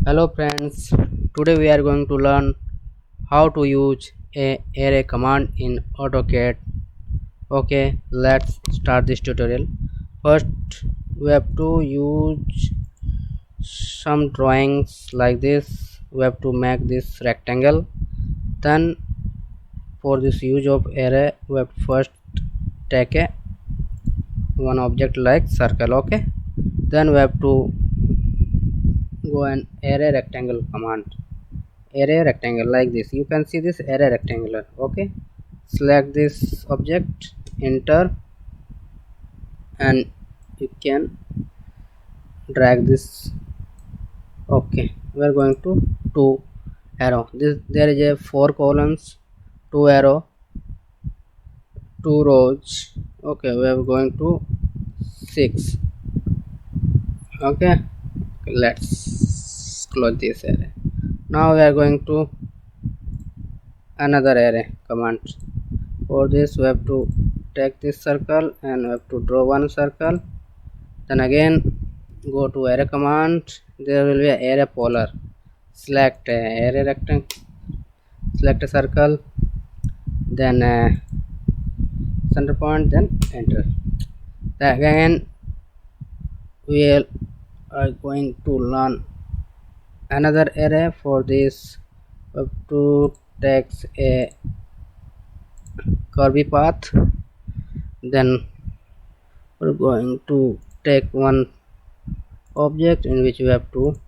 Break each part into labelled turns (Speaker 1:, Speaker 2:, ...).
Speaker 1: Hello friends, today we are going to learn how to use a array command in AutoCAD. Okay, let's start this tutorial. First, we have to use some drawings like this. We have to make this rectangle. Then for this use of array, we have to first take a one object like circle. Okay, then we have to go an array rectangle command. Array rectangle like this. You can see this array rectangular. Okay, select this object, enter, and you can drag this. Okay, we are going to two arrow. This there is a 4 columns, 2 arrow, 2 rows. Okay, we are going to 6. Okay, let's close this array. Now we are going to another array command. For this we have to take this circle and we have to draw one circle. Then again go to array command. There will be Arraypolar. Select array rectangle, select a circle, then center point, then enter. Then again we are going to learn another array. For this we have to take a curvy path. Then we're going to take one object in which we have to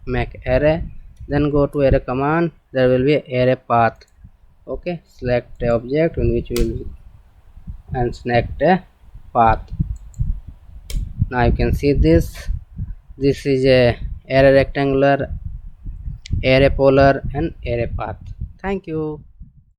Speaker 1: make array. Then go to array command. There will be Arraypath. Okay, select a object in which will and select a path. Now you can see this is a array rectangular, Arraypolar, and Arraypath. Thank you.